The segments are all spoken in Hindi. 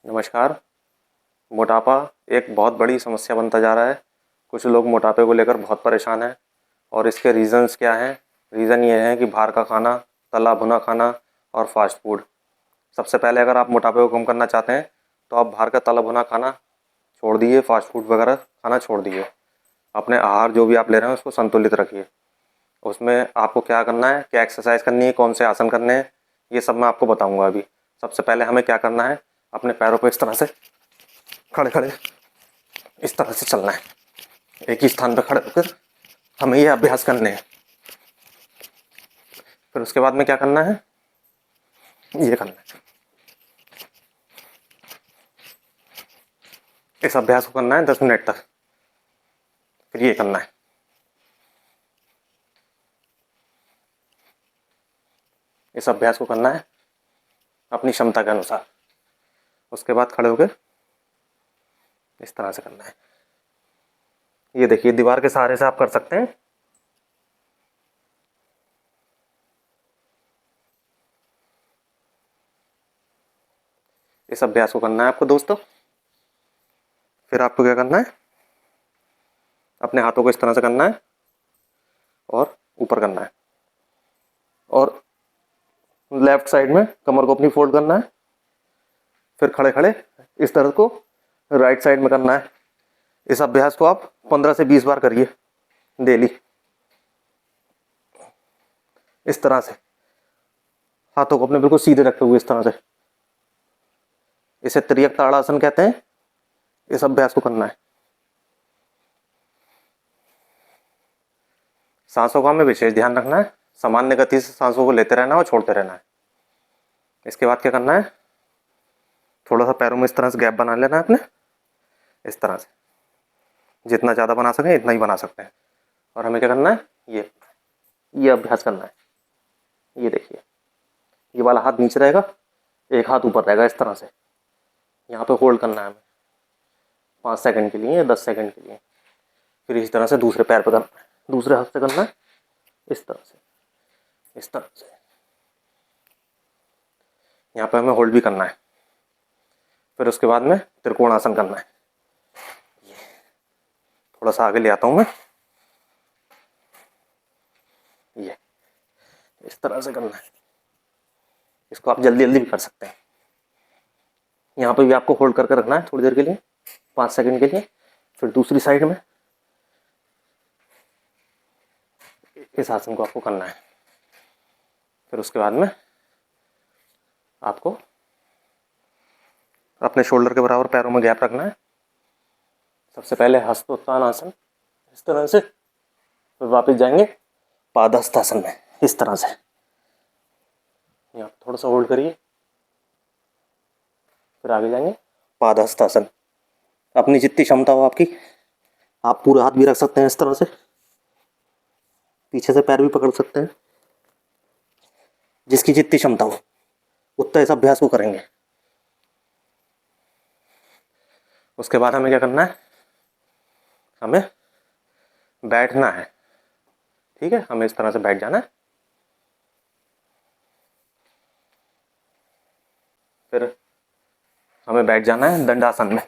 नमस्कार। मोटापा एक बहुत बड़ी समस्या बनता जा रहा है। कुछ लोग मोटापे को लेकर बहुत परेशान हैं और इसके रीज़न्स क्या हैं? रीज़न ये है कि बाहर का खाना, तला भुना खाना और फास्ट फूड। सबसे पहले अगर आप मोटापे को कम करना चाहते हैं तो आप बाहर का तला भुना खाना छोड़ दीजिए, फास्ट फूड वगैरह खाना छोड़ दीजिए। अपने आहार जो भी आप ले रहे हैं उसको संतुलित रखिए। उसमें आपको क्या करना है, क्या एक्सरसाइज करनी है, कौन से आसन करने हैं, ये सब मैं आपको बताऊँगा अभी। सबसे पहले हमें क्या करना है, अपने पैरों को इस तरह से खड़े खड़े इस तरह से चलना है। एक ही स्थान पर खड़े होकर हमें ये अभ्यास करने हैं। फिर उसके बाद में क्या करना है, ये करना है। इस अभ्यास को करना है 10 मिनट तक। फिर ये करना है। इस अभ्यास को करना है अपनी क्षमता के अनुसार। उसके बाद खड़े होकर इस तरह से करना है। ये देखिए, दीवार के सहारे से आप कर सकते हैं। इस अभ्यास को करना है आपको दोस्तों। फिर आपको क्या करना है, अपने हाथों को इस तरह से करना है और ऊपर करना है, और लेफ्ट साइड में कमर को अपनी फोल्ड करना है। फिर खड़े खड़े इस तरह को राइट साइड में करना है। इस अभ्यास को आप 15 से 20 बार करिए डेली। इस तरह से हाथों को अपने बिल्कुल सीधे रखते हुए इस तरह से। इसे त्रियक ताड़ासन कहते हैं। इस अभ्यास को करना है। सांसों का हमें विशेष ध्यान रखना है। सामान्य गति से सांसों को लेते रहना और छोड़ते रहना है। इसके बाद क्या करना है, थोड़ा सा पैरों में इस तरह से गैप बना लेना है अपने, इस तरह से। जितना ज़्यादा बना सकें इतना ही बना सकते हैं। और हमें क्या करना है, ये अभ्यास करना है। ये देखिए, ये वाला हाथ नीचे रहेगा, एक हाथ ऊपर रहेगा, इस तरह से। यहाँ पे होल्ड करना है हमें 5 सेकंड के लिए या 10 सेकंड के लिए। फिर इस तरह से दूसरे पैर पर करना है, दूसरे हाथ से करना है, इस तरह से, इस तरह से। यहाँ पे हमें होल्ड भी करना है। फिर उसके बाद में त्रिकोण आसन करना है। थोड़ा सा आगे ले आता हूँ मैं। ये इस तरह से करना है। इसको आप जल्दी जल्दी भी कर सकते हैं। यहाँ पे भी आपको होल्ड करके रखना है थोड़ी देर के लिए, 5 सेकंड के लिए। फिर दूसरी साइड में इस आसन को आपको करना है। फिर उसके बाद में आपको अपने शोल्डर के बराबर पैरों में गैप रखना है। सबसे पहले हस्तोत्थान आसन, इस तरह से। फिर वापस जाएंगे पादहस्तासन में, इस तरह से। यहाँ थोड़ा सा होल्ड करिए, फिर आगे जाएंगे पादहस्तासन। अपनी जितनी क्षमता हो आपकी, आप पूरे हाथ भी रख सकते हैं इस तरह से, पीछे से पैर भी पकड़ सकते हैं। जिसकी जितनी क्षमता हो उतना इस अभ्यास को करेंगे। उसके बाद हमें क्या करना है, हमें बैठना है। ठीक है, हमें इस तरह से बैठ जाना है। फिर हमें बैठ जाना है दंडासन में।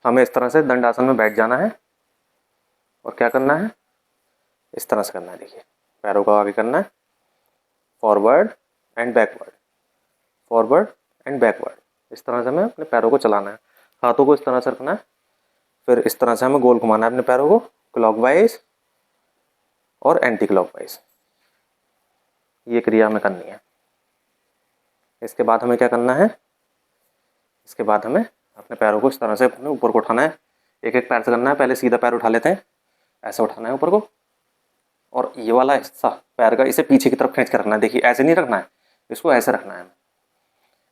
हमें इस तरह से दंडासन में बैठ जाना है। और क्या करना है, इस तरह से करना है। देखिए, पैरों को आगे करना है, forward and backward, forward and backward. इस तरह से हमें अपने पैरों को चलाना है। हाथों को इस तरह से रखना है। फिर इस तरह से हमें गोल घुमाना है अपने पैरों को, क्लॉकवाइज और एंटी क्लॉकवाइज। ये क्रिया हमें करनी है। इसके बाद हमें क्या करना है, इसके बाद हमें अपने पैरों को इस तरह से अपने ऊपर को उठाना है। एक एक पैर से करना है। पहले सीधा पैर उठा लेते हैं, ऐसे उठाना है ऊपर को, और ये वाला हिस्सा पैर का इसे पीछे की तरफ खींच कर रखना है। देखिए, ऐसे नहीं रखना है, इसको ऐसे रखना है हमें,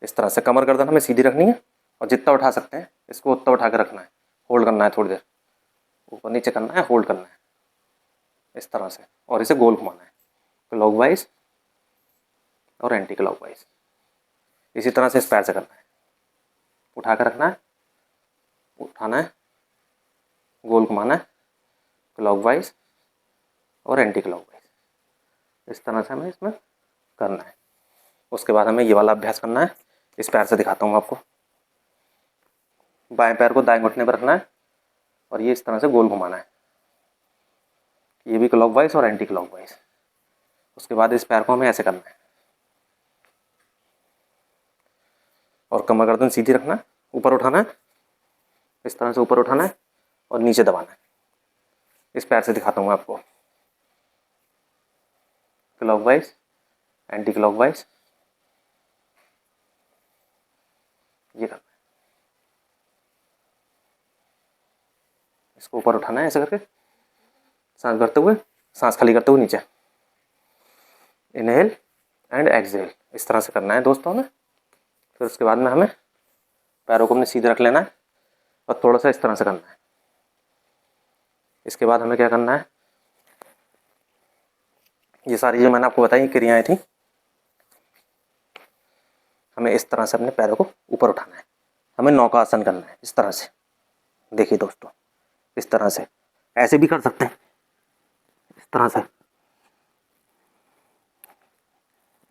इस तरह से। कमर गर्दन हमें सीधी रखनी है, और जितना उठा सकते हैं इसको उतना उठा कर रखना है। होल्ड करना है थोड़ी देर, ऊपर नीचे करना है, होल्ड करना है इस तरह से, और इसे गोल घुमाना है, क्लॉकवाइज और एंटी क्लॉकवाइज। इसी तरह से इस पैर से करना है। उठा कर रखना है, उठाना है, गोल घुमाना है, क्लॉकवाइज और एंटी क्लॉकवाइज। इस तरह से हमें इसमें करना है। उसके बाद हमें ये वाला अभ्यास करना है। इस पैर से दिखाता हूँ आपको। बाएं पैर को दाएं घुटने पर रखना है और ये इस तरह से गोल घुमाना है, ये भी क्लॉकवाइज और एंटी क्लॉकवाइज। उसके बाद इस पैर को हमें ऐसे करना है और कमर गर्दन सीधी रखना है, ऊपर उठाना है, इस तरह से ऊपर उठाना है और नीचे दबाना है। इस पैर से दिखाता हूँ आपको, क्लॉकवाइज, एंटी क्लॉकवाइज, ये करना है। इसको ऊपर उठाना है ऐसे करके, सांस भरते हुए, सांस खाली करते हुए नीचे, इनहेल एंड एक्सहेल, इस तरह से करना है दोस्तों ने। फिर उसके बाद में हमें पैरों को अपने सीधे रख लेना है और थोड़ा सा इस तरह से करना है। इसके बाद हमें क्या करना है, ये सारी जो मैंने आपको बताई क्रियाएं थी, हमें इस तरह से अपने पैरों को ऊपर उठाना है। हमें नौकासन करना है इस तरह से। देखिए दोस्तों, इस तरह से, ऐसे भी कर सकते हैं, इस तरह से,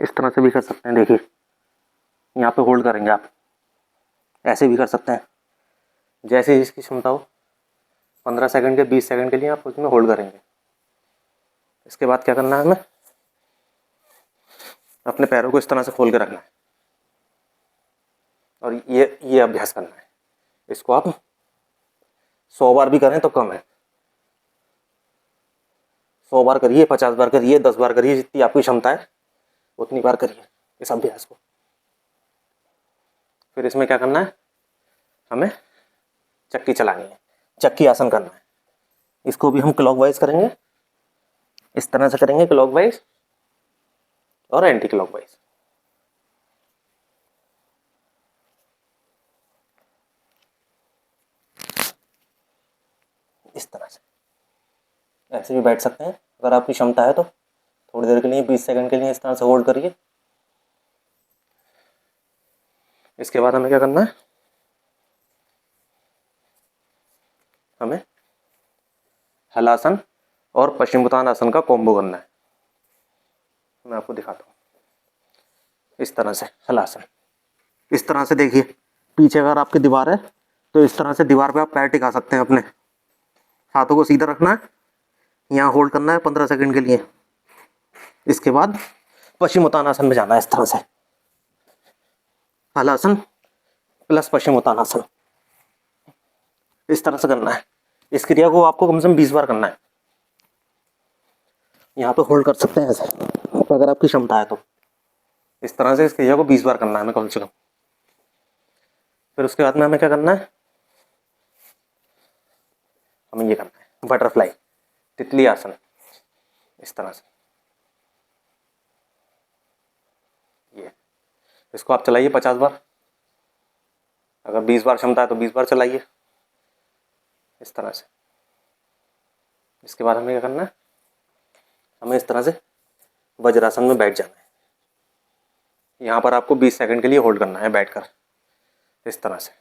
इस तरह से भी कर सकते हैं। देखिए यहाँ पे होल्ड करेंगे आप, ऐसे भी कर सकते हैं, जैसे इसकी क्षमता हो। 15 सेकंड के 20 सेकंड के लिए आप उसमें होल्ड करेंगे। इसके बाद क्या करना है, हमें अपने पैरों को इस तरह से खोल के रखना है और ये अभ्यास करना है। इसको आप 100 बार भी करें तो कम है। 100 बार करिए, 50 बार करिए, 10 बार करिए, जितनी आपकी क्षमता है उतनी बार करिए इस अभ्यास को। फिर इसमें क्या करना है, हमें चक्की चलानी है, चक्की आसन करना है। इसको भी हम क्लॉकवाइज करेंगे, इस तरह से करेंगे, क्लॉकवाइज और एंटी क्लॉकवाइज। इस तरह से ऐसे भी बैठ सकते हैं अगर आपकी क्षमता है तो। थोड़ी देर के लिए, 20 सेकंड के लिए इस तरह से होल्ड करिए। इसके बाद हमें क्या करना है, हमें हलासन और पश्चिमोत्तानासन का कॉम्बो करना है। मैं आपको दिखाता हूँ। इस तरह से हलासन, इस तरह से देखिए, पीछे अगर आपकी दीवार है तो इस तरह से दीवार पे आप पैर टिका सकते हैं। अपने हाथों को सीधा रखना है, यहाँ होल्ड करना है 15 सेकंड के लिए। इसके बाद पश्चिमोत्तानासन में जाना है, इस तरह से हलासन प्लस पश्चिमोत्तानासन, इस तरह से करना है। इस क्रिया को आपको कम से कम 20 बार करना है। यहाँ पे होल्ड कर सकते हैं ऐसे अगर आपकी क्षमता है तो। इस तरह से इस क्रिया को 20 बार करना है हमें कम से कम। फिर उसके बाद में हमें क्या करना है, हमें ये करना है बटरफ्लाई, तितली आसन, इस तरह से। ये इसको आप चलाइए 50 बार, अगर 20 बार क्षमता है तो 20 बार चलाइए, इस तरह से। इसके बाद हमें क्या करना है, हमें इस तरह से वज्रासन में बैठ जाना है। यहाँ पर आपको 20 सेकंड के लिए होल्ड करना है बैठकर, इस तरह से।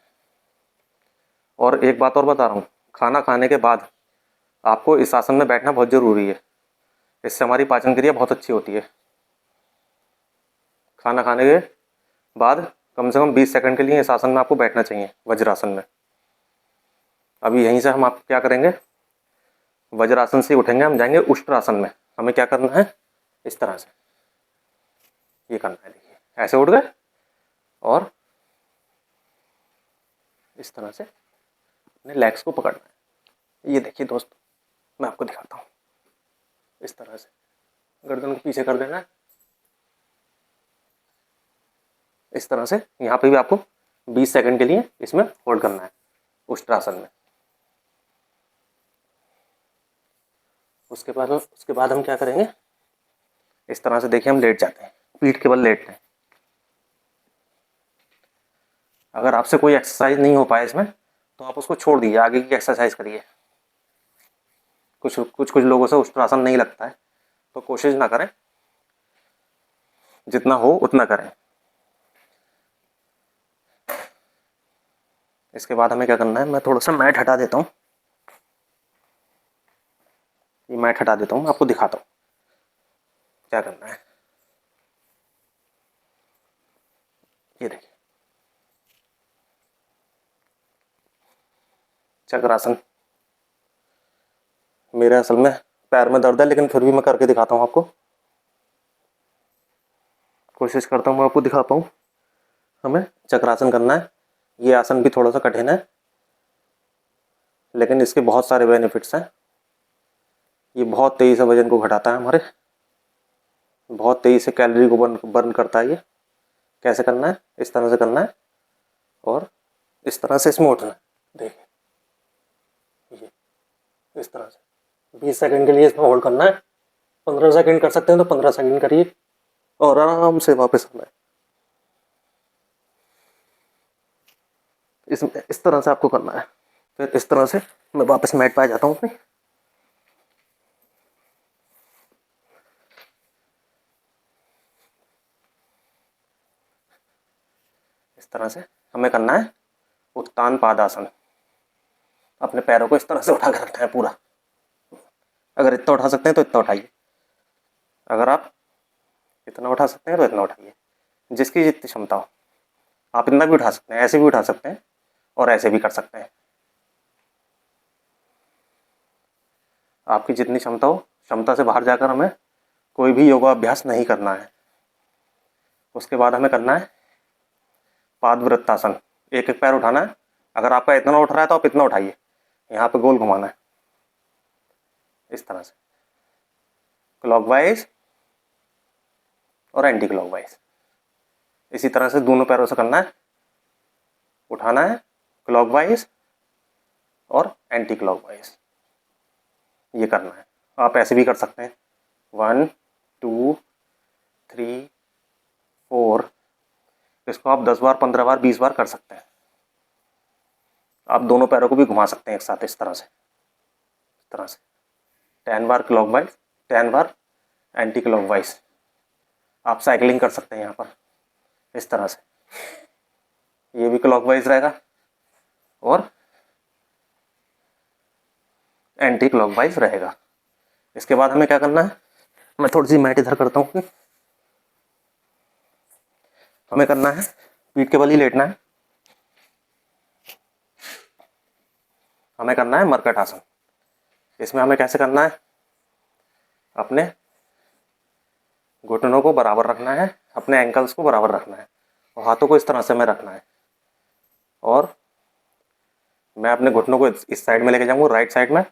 और एक बात और बता रहा हूँ, खाना खाने के बाद आपको इस आसन में बैठना बहुत ज़रूरी है। इससे हमारी पाचन क्रिया बहुत अच्छी होती है। खाना खाने के बाद कम से कम 20 सेकंड के लिए इस आसन में आपको बैठना चाहिए, वज्रासन में। अभी यहीं से हम आप क्या करेंगे, वज्रासन से उठेंगे, हम जाएंगे उष्ट्रासन में। हमें क्या करना है, इस तरह से ये करना है। देखिए ऐसे उठ गए और इस तरह से अपने लेग्स को पकड़ना है। ये देखिए दोस्तों, मैं आपको दिखाता हूँ। इस तरह से गर्दन को पीछे कर देना है, इस तरह से। यहाँ पे भी आपको 20 सेकंड के लिए इसमें होल्ड करना है, उष्ट्रासन में। उसके बाद हम क्या करेंगे, इस तरह से देखिए हम लेट जाते हैं, पीठ के बल लेटते हैं। अगर आपसे कोई एक्सरसाइज नहीं हो पाए इसमें तो आप उसको छोड़ दीजिए, आगे की एक्सरसाइज करिए। कुछ लोगों से उष्ट्रासन नहीं लगता है तो कोशिश ना करें, जितना हो उतना करें। इसके बाद हमें क्या करना है, मैं थोड़ा सा मैट हटा देता हूँ, ये मैट हटा देता हूँ, आपको दिखाता हूँ क्या करना है। ये देखिए चक्रासन। मेरे असल में पैर में दर्द है, लेकिन फिर भी मैं करके दिखाता हूँ आपको, कोशिश करता हूँ मैं आपको दिखा पाऊँ। हमें चक्रासन करना है। ये आसन भी थोड़ा सा कठिन है, लेकिन इसके बहुत सारे बेनिफिट्स हैं। ये बहुत तेज़ी से वजन को घटाता है हमारे, बहुत तेज़ी से कैलोरी को बर्न करता है। ये कैसे करना है, इस तरह से करना है और इस तरह से इसमें उठना है। देखिए ये इस तरह से 20 सेकंड के लिए इसमें होल्ड करना है। 15 सेकंड कर सकते हैं तो 15 सेकंड करिए और आराम से वापस आना है। इस तरह से आपको करना है। फिर इस तरह से मैं वापस मैट पे आ जाता हूँ अपनी। इस तरह से हमें करना है उत्तान पादासन। अपने पैरों को इस तरह से उठा कर रखना है पूरा। अगर इतना उठा सकते हैं तो इतना उठाइए, अगर आप इतना उठा सकते हैं तो इतना उठाइए, जिसकी जितनी क्षमता हो। आप इतना भी उठा सकते हैं, ऐसे भी उठा सकते हैं और ऐसे भी कर सकते हैं। आपकी जितनी क्षमता हो, क्षमता से बाहर जाकर हमें कोई भी योगाभ्यास नहीं करना है। उसके बाद हमें करना है पादवृत्तासन। एक एक पैर उठाना है। अगर आपका इतना उठ रहा है तो आप इतना उठाइए, यहाँ पे गोल घुमाना है इस तरह से, क्लॉकवाइज और एंटी क्लॉकवाइज। इसी तरह से दोनों पैरों से करना है, उठाना है क्लॉकवाइज और एंटी क्लॉकवाइज, ये करना है। आप ऐसे भी कर सकते हैं 1 2 3 4। इसको आप 10 बार 15 बार 20 बार कर सकते हैं। आप दोनों पैरों को भी घुमा सकते हैं एक साथ इस तरह से, इस तरह से 10 बार क्लॉकवाइज 10 बार एंटी क्लॉकवाइज। आप साइकिलिंग कर सकते हैं यहाँ पर इस तरह से, ये भी क्लॉकवाइज रहेगा और एंटी क्लॉकवाइज रहेगा। इसके बाद हमें क्या करना है, मैं थोड़ी सी मैट इधर करता हूँ। हमें करना है पीठ के बल ही लेटना है। हमें करना है मरकट आसन। इसमें हमें कैसे करना है, अपने घुटनों को बराबर रखना है, अपने एंकल्स को बराबर रखना है और हाथों को इस तरह से में रखना है। और मैं अपने घुटनों को इस साइड में लेके जाऊंगा, राइट साइड में,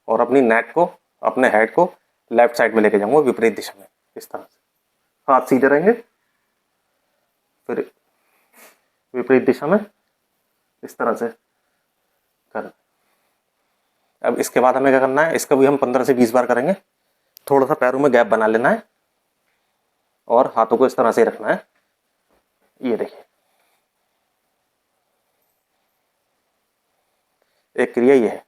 और अपनी नेक को, अपने हेड को लेफ्ट साइड में लेके जाऊंगा विपरीत दिशा में इस तरह से। हाथ सीधे रहेंगे, फिर विपरीत दिशा में इस तरह से करना। अब इसके बाद हमें क्या करना है, इसका भी हम 15 से 20 बार करेंगे। थोड़ा सा पैरों में गैप बना लेना है और हाथों को इस तरह से रखना है। ये देखिए एक क्रिया ये है,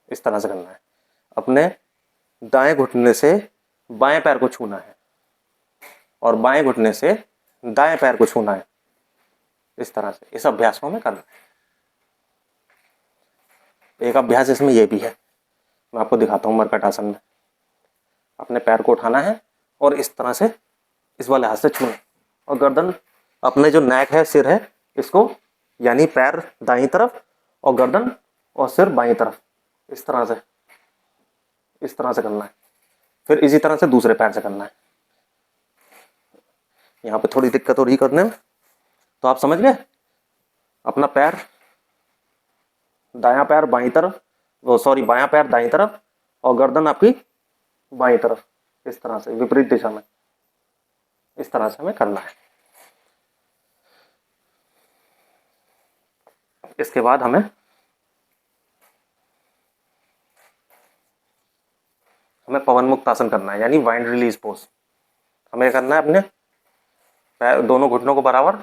इस तरह से करना है। अपने दाएं घुटने से बाएं पैर को छूना है और बाएं घुटने से दाएं पैर को छूना है इस तरह से। इस अभ्यास को हमें करना है। एक अभ्यास इसमें यह भी है, मैं आपको दिखाता हूँ मरकट आसन में। अपने पैर को उठाना है और इस तरह से इस वाले हाथ से छूना, और गर्दन, अपने जो नेक है, सिर है, इसको, यानी पैर दाईं तरफ और गर्दन और सिर बाईं तरफ, इस तरह से, इस तरह से करना है। फिर इसी तरह से दूसरे पैर से करना है। यहाँ पे थोड़ी दिक्कत हो रही करने में, तो आप समझ गए। अपना पैर, दायां पैर बाईं तरफ, बायां पैर दाईं तरफ और गर्दन आपकी बाईं तरफ, इस तरह से विपरीत दिशा में, इस तरह से हमें करना है। इसके बाद हमें पवन मुक्त आसन करना है, यानी वाइंड रिलीज पोज। हमें करना है अपने पैर, दोनों घुटनों को बराबर,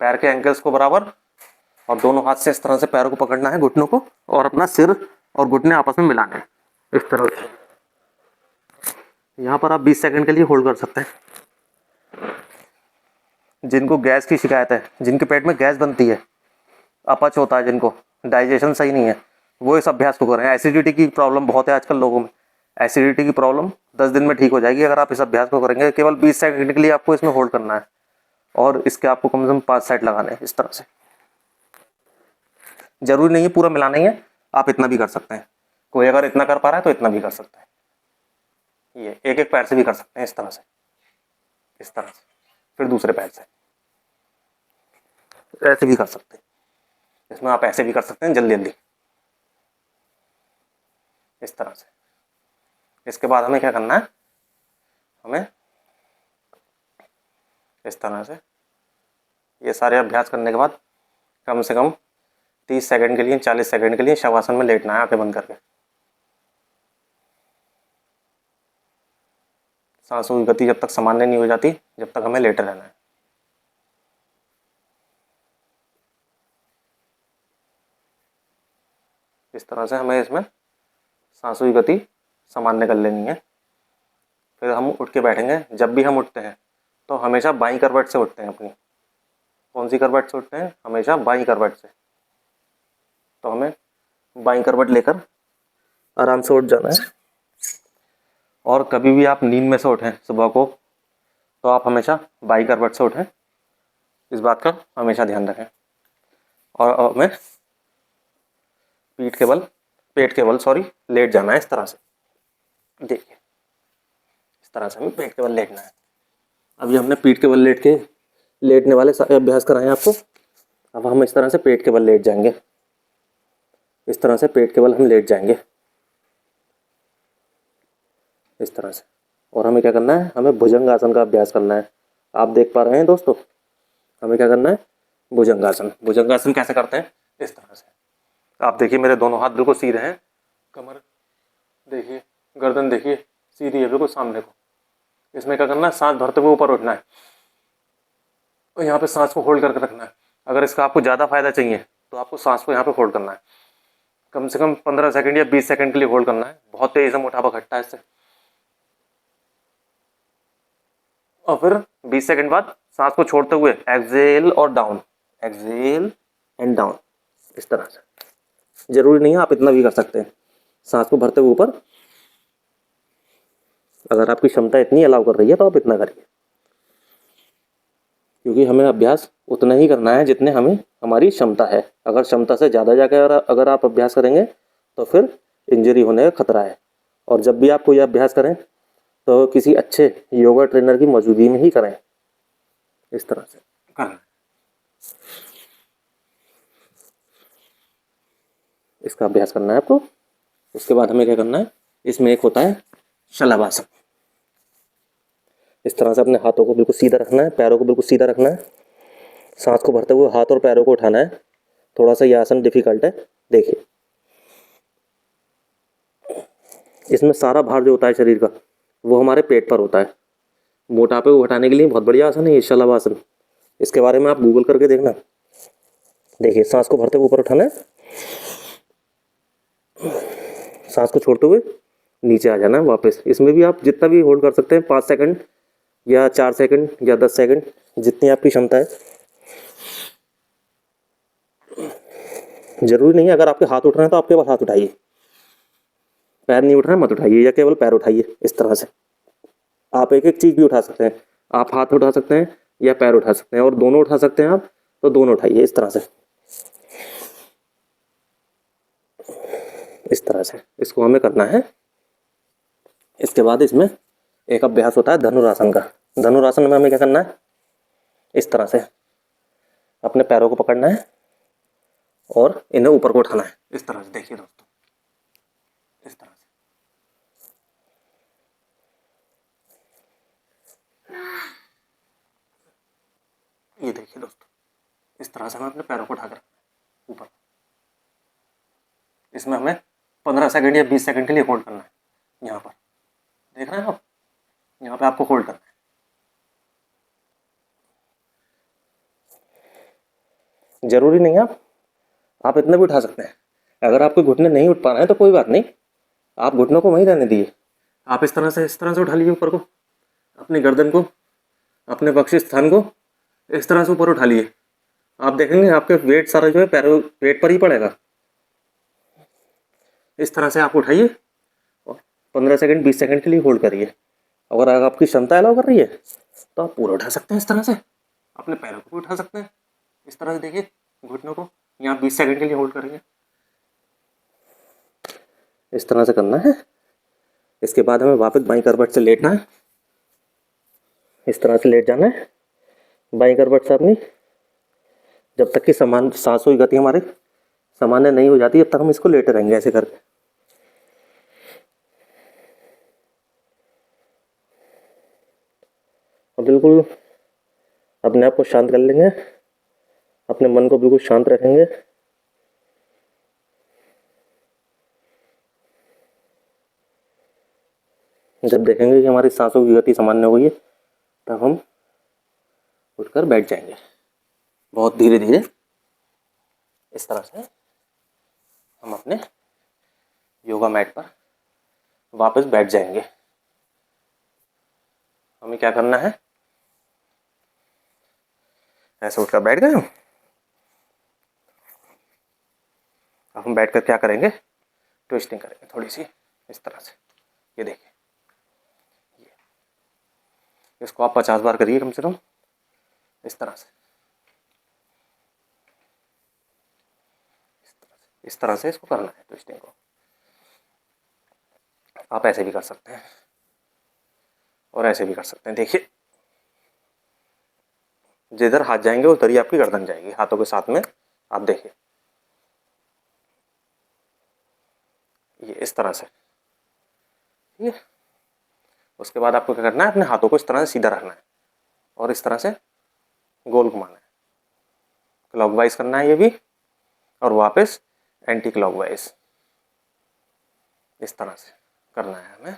पैर के एंकल्स को बराबर, और दोनों हाथ से इस तरह से पैरों को पकड़ना है, घुटनों को, और अपना सिर और घुटने आपस में मिलाने हैं इस तरह से। यहाँ पर आप 20 सेकंड के लिए होल्ड कर सकते हैं। जिनको गैस की शिकायत है, जिनके पेट में गैस बनती है, अपच होता है, जिनको डाइजेशन सही नहीं है, वो इस अभ्यास को करें। एसिडिटी की प्रॉब्लम बहुत है आजकल लोगों में, एसिडिटी की प्रॉब्लम 10 दिन में ठीक हो जाएगी अगर आप इस अभ्यास को करेंगे। केवल 20 सेकंड के लिए आपको इसमें होल्ड करना है और इसके आपको कम से कम 5 सेट लगाने हैं इस तरह से। जरूरी नहीं है पूरा मिलाना ही है, आप इतना भी कर सकते हैं। कोई अगर इतना कर पा रहा है तो इतना भी कर सकता है। ये एक एक पैर से भी कर सकते हैं इस तरह से, इस तरह से, फिर दूसरे पैर से ऐसे भी कर सकते हैं। इसमें आप ऐसे भी कर सकते हैं जल्दी जल्दी इस तरह से। इसके बाद हमें क्या करना है, हमें इस तरह से ये सारे अभ्यास करने के बाद कम से कम 30 सेकंड के लिए 40 सेकंड के लिए शवासन में लेटना है आंखें बंद करके। सांसों की गति जब तक सामान्य नहीं हो जाती जब तक हमें लेटे रहना है। इस तरह से हमें इसमें सांसों की गति सामान्य कर लेनी है। फिर हम उठ के बैठेंगे। जब भी हम उठते हैं तो हमेशा बाईं करवट से उठते हैं अपनी। कौन सी करवट से उठते हैं? हमेशा बाईं करवट से। तो हमें बाईं करवट लेकर आराम से उठ जाना है। और कभी भी आप नींद में से उठें सुबह को तो आप हमेशा बाईं करवट से उठें, इस बात का हमेशा ध्यान रखें। और हमें पेट के बल लेट जाना है इस तरह से। देखिए इस तरह से हमें पेट के बल लेटना है। अभी हमने पीठ के बल लेटने वाले सारे अभ्यास कराए आपको। अब हम इस तरह से पेट के बल लेट जाएंगे। इस तरह से पेट के बल हम लेट जाएंगे इस तरह से। और हमें क्या करना है, हमें भुजंगासन का अभ्यास करना है। आप देख पा रहे हैं दोस्तों, हमें क्या करना है, भुजंगासन। भुजंगासन कैसे करते हैं? इस तरह से। आप देखिए मेरे दोनों हाथ बिल्कुल सीधे हैं, कमर देखिए, गर्दन देखिए सीधी है बिल्कुल सामने को। इसमें क्या करना है, सांस भरते हुए ऊपर उठना है और यहाँ पे सांस को होल्ड करके रखना है। अगर इसका आपको ज़्यादा फायदा चाहिए तो आपको सांस को यहाँ पे होल्ड करना है। कम से कम 15 सेकंड या 20 सेकंड के लिए होल्ड करना है। बहुत तेज से मोटापा घटता है इससे। और फिर 20 सेकंड बाद सांस को छोड़ते हुए एक्सेल और डाउन, एक्सेल एंड डाउन इस तरह से। जरूरी नहीं है, आप इतना भी कर सकते हैं सांस को भरते हुए ऊपर। अगर आपकी क्षमता इतनी अलाउ कर रही है तो आप इतना करिए, क्योंकि हमें अभ्यास उतना ही करना है जितने हमारी क्षमता है। अगर क्षमता से ज़्यादा जाकर अगर आप अभ्यास करेंगे तो फिर इंजरी होने का खतरा है। और जब भी आप कोई अभ्यास करें तो किसी अच्छे योगा ट्रेनर की मौजूदगी में ही करें। इस तरह से करना, इसका अभ्यास करना है आपको। उसके बाद हमें क्या करना है, इसमें एक होता है शलभासन। इस तरह से अपने हाथों को बिल्कुल सीधा रखना है, पैरों को बिल्कुल सीधा रखना है। सांस को भरते हुए हाथ और पैरों को उठाना है। थोड़ा सा यह आसन डिफिकल्ट है, देखिए। इसमें सारा भार जो होता है शरीर का वो हमारे पेट पर होता है। मोटापे को घटाने के लिए बहुत बढ़िया आसन है ये शलभासन। इसके बारे में आप गूगल करके देखना। देखिए सांस को भरते हुए ऊपर उठाना है, सांस को छोड़ते हुए नीचे आ जाना है वापस। इसमें भी आप जितना भी होल्ड कर सकते हैं, 5 सेकंड या 4 सेकंड या 10 सेकंड, जितनी आपकी क्षमता है। जरूरी नहीं है अगर आपके हाथ उठ रहे हैं तो आप केवल हाथ उठाइए, पैर नहीं उठ रहे हैं मत उठाइए, या केवल पैर उठाइए। इस तरह से आप एक एक चीज़ भी उठा सकते हैं। आप हाथ उठा सकते हैं या पैर उठा सकते हैं, और दोनों उठा सकते हैं आप तो दोनों उठाइए इस तरह से। इस तरह से इसको हमें करना है। इसके बाद इसमें एक अभ्यास होता है धनुरासन का। धनुरासन में हमें क्या करना है, इस तरह से अपने पैरों को पकड़ना है और इन्हें ऊपर को उठाना है इस तरह से। देखिए दोस्तों, इस तरह से। ये देखिए दोस्तों, इस तरह से हमें अपने पैरों को उठाकर ऊपर। इसमें हमें 15 सेकंड या 20 सेकंड के लिए होल्ड करना है। यहाँ पर देख रहे हैं आप, यहाँ पे आपको होल्ड करना है। जरूरी नहीं है आप इतना भी उठा सकते हैं। अगर आपके घुटने नहीं उठ पा रहे हैं तो कोई बात नहीं, आप घुटनों को वहीं रहने दीजिए। आप इस तरह से उठा लीजिए ऊपर को, अपनी गर्दन को, अपने वक्ष स्थान को इस तरह से ऊपर उठा लिए। आप देखेंगे आपके वेट सारा जो है पेट पर ही पड़ेगा। इस तरह से आप उठाइए और 15 सेकंड 20 सेकंड के लिए होल्ड करिए। अगर आपकी क्षमता अलाउ कर रही है तो आप पूरा उठा सकते हैं। इस तरह से अपने पैरों को भी उठा सकते हैं। इस तरह से देखिए, घुटनों को यहाँ 20 सेकंड के लिए होल्ड करेंगे। इस तरह से करना है। इसके बाद हमें वापस बाईं करवट से लेटना है। इस तरह से लेट जाना है बाईं करवट से अपनी, जब तक कि समान सांसों की गति हमारी सामान्य नहीं हो जाती, जब तक हम इसको लेटे रहेंगे ऐसे करके। और बिल्कुल अपने आप को शांत कर लेंगे, अपने मन को बिल्कुल शांत रखेंगे। जब देखेंगे कि हमारी सांसों की गति सामान्य हो गई है, तब हम उठकर बैठ जाएंगे बहुत धीरे धीरे। इस तरह से हम अपने योगा मैट पर वापस बैठ जाएंगे। हमें क्या करना है, ऐसे उठकर बैठ गए हम। अब हम बैठकर क्या करेंगे, ट्विस्टिंग करेंगे थोड़ी सी इस तरह से। ये देखिए, इसको आप 50 बार करिए कम से कम इस तरह से। इस तरह से इसको करना है ट्विस्टिंग को। आप ऐसे भी कर सकते हैं और ऐसे भी कर सकते हैं। देखिए, जिधर हाथ जाएंगे उधर ही आपकी गर्दन जाएगी, हाथों के साथ में। आप देखिए, ये इस तरह से, ठीक है। उसके बाद आपको क्या करना है, अपने हाथों को इस तरह से सीधा रखना है और इस तरह से गोल घुमाना है। क्लॉकवाइज करना है ये भी, और वापस एंटी क्लॉकवाइज। इस तरह से करना है हमें,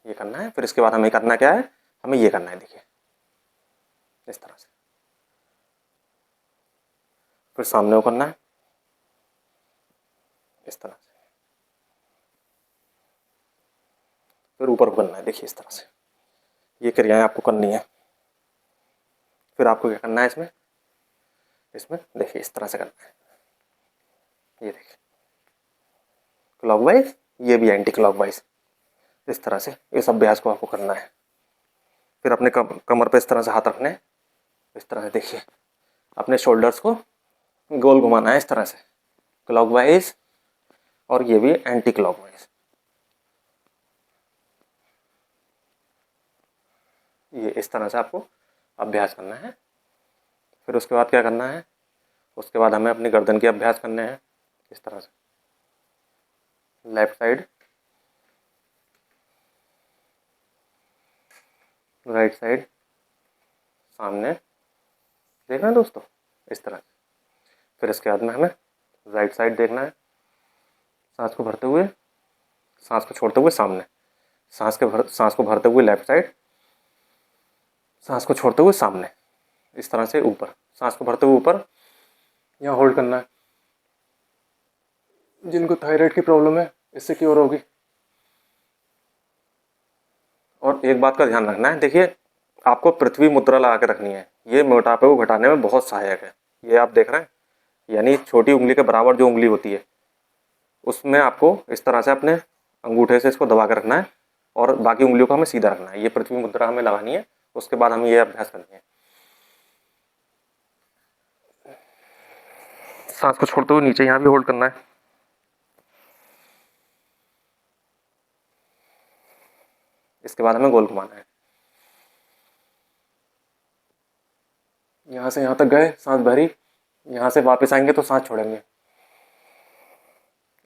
ये करना है। फिर इसके बाद हमें करना क्या है, हमें ये करना है, देखिए इस तरह से। फिर सामने को करना है इस तरह से। फिर ऊपर को करना है, देखिए इस तरह से। ये क्रियाएं आपको करनी है। फिर आपको क्या करना है, इसमें इसमें देखिए इस तरह से करना है। ये देखिए क्लॉकवाइज, ये भी एंटी क्लॉकवाइज। इस तरह से इस अभ्यास को आपको करना है। फिर अपने कमर पे इस तरह से हाथ रखने हैं, इस तरह से। देखिए, अपने शोल्डर्स को गोल घुमाना है इस तरह से, क्लॉकवाइज और ये भी एंटी क्लॉकवाइज। ये इस तरह से आपको अभ्यास करना है। फिर उसके बाद क्या करना है, उसके बाद हमें अपनी गर्दन के अभ्यास करने हैं इस तरह से। लेफ्ट साइड, राइट साइड, सामने, देखना है दोस्तों इस तरह से। फिर इसके बाद में हमें राइट साइड देखना है, सांस को भरते हुए, सांस को छोड़ते हुए सामने, सांस को भरते हुए लेफ्ट साइड, सांस को छोड़ते हुए सामने, इस तरह से ऊपर। सांस को भरते हुए ऊपर, यहाँ होल्ड करना है। जिनको थायराइड की प्रॉब्लम है इससे क्योर होगी। और एक बात का ध्यान रखना है, देखिए आपको पृथ्वी मुद्रा लगा के रखनी है। ये मोटापे को घटाने में बहुत सहायक है। ये आप देख रहे हैं, यानी छोटी उंगली के बराबर जो उंगली होती है उसमें आपको इस तरह से अपने अंगूठे से इसको दबा कर रखना है और बाकी उंगलियों को हमें सीधा रखना है। ये पृथ्वी मुद्रा हमें लगानी है। उसके बाद हमें ये अभ्यास करनी है। सांस को छोड़ते हुए नीचे यहाँ भी होल्ड करना है। इसके बाद हमें गोल घुमाना है। यहाँ से यहाँ तक गए, सांस भरी, यहाँ से वापस आएंगे तो सांस छोड़ेंगे।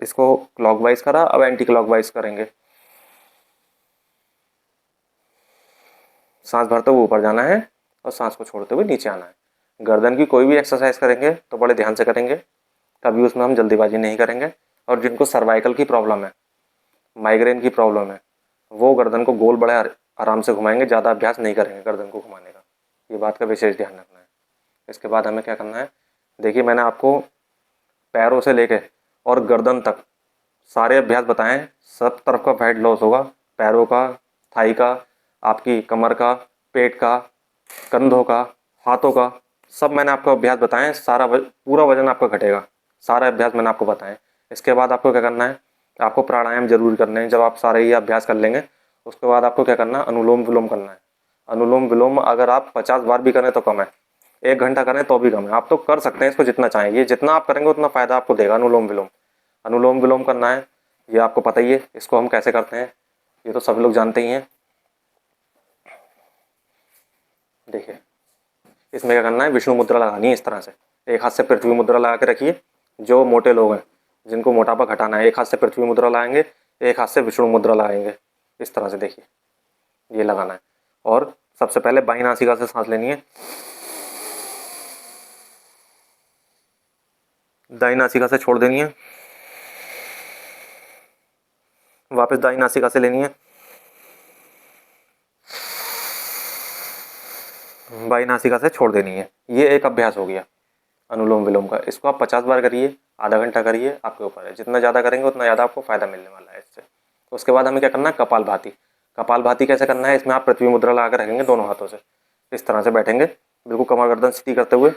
इसको क्लॉकवाइज करा, अब एंटी क्लॉकवाइज करेंगे। सांस भरते हुए ऊपर जाना है और सांस को छोड़ते हुए नीचे आना है। गर्दन की कोई भी एक्सरसाइज करेंगे तो बड़े ध्यान से करेंगे, कभी उसमें हम जल्दीबाजी नहीं करेंगे। और जिनको सर्वाइकल की प्रॉब्लम है, माइग्रेन की प्रॉब्लम है, वो गर्दन को गोल बड़े आराम से घुमाएंगे, ज़्यादा अभ्यास नहीं करेंगे गर्दन को घुमाने का। ये बात का विशेष ध्यान रखना है। इसके बाद हमें क्या करना है, देखिए मैंने आपको पैरों से लेके और गर्दन तक सारे अभ्यास बताएं। सब तरफ का फैट लॉस होगा, पैरों का, थाई का, आपकी कमर का, पेट का, कंधों का, हाथों का, सब मैंने आपको अभ्यास बताएं। पूरा वजन आपका घटेगा। सारे अभ्यास मैंने आपको बताएं। इसके बाद आपको क्या करना है, आपको प्राणायाम जरूर करने हैं। जब आप सारे ये अभ्यास कर लेंगे उसके बाद आपको क्या करना है, अनुलोम विलोम करना है। अनुलोम विलोम अगर आप 50 बार भी करें तो कम है, 1 घंटा करें तो भी कम है। आप तो कर सकते हैं इसको जितना चाहें, ये जितना आप करेंगे उतना फ़ायदा आपको देगा। अनुलोम विलोम, अनुलोम विलोम करना है, ये आपको पता ही है। इसको हम कैसे करते हैं ये तो सब लोग जानते ही हैं। देखिए इसमें क्या करना है, विष्णु मुद्रा लगानी है इस तरह से। एक हाथ से पृथ्वी मुद्रा लगा के रखिए। जो मोटे लोग हैं जिनको मोटापा घटाना है, एक हाथ से पृथ्वी मुद्रा लगाएंगे, एक हाथ से विष्णु मुद्रा लगाएंगे। इस तरह से देखिए ये लगाना है। और सबसे पहले बाईं नासिका से सांस लेनी है, दाईं नासिका से छोड़ देनी है, वापस दाईं नासिका से लेनी है, बाईं नासिका से छोड़ देनी है। ये एक अभ्यास हो गया अनुलोम विलोम का। इसको आप 50 बार करिए, आधा घंटा करिए, आपके ऊपर है। जितना ज़्यादा करेंगे उतना ज़्यादा आपको फ़ायदा मिलने वाला है इससे। उसके बाद हमें क्या करना है, कपालभाति। कपालभाति कैसे करना है, इसमें आप पृथ्वी मुद्रा लगा कर रखेंगे दोनों हाथों से, इस तरह से बैठेंगे बिल्कुल कमर गर्दन सीधी करते हुए।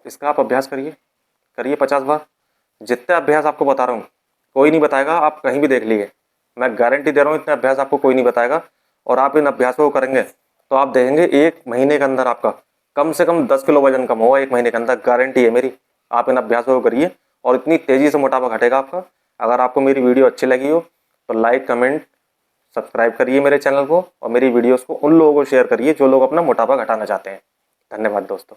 इसका आप अभ्यास करिए 50 बार। जितने अभ्यास आपको बता रहा हूँ कोई नहीं बताएगा, आप कहीं भी देख लीजिए, मैं गारंटी दे रहा हूँ इतने अभ्यास आपको कोई नहीं बताएगा। और आप इन अभ्यासों को करेंगे तो आप देखेंगे 1 महीने के अंदर आपका कम से कम 10 किलो वजन कम होगा, 1 महीने के अंदर, गारंटी है मेरी। आप इन अभ्यासों को करिए और इतनी तेज़ी से मोटापा घटेगा आपका। अगर आपको मेरी वीडियो अच्छी लगी हो तो लाइक कमेंट सब्सक्राइब करिए मेरे चैनल को, और मेरी वीडियोज़ को उन लोगों को शेयर करिए जो लोग अपना मोटापा घटाना चाहते हैं। धन्यवाद दोस्तों।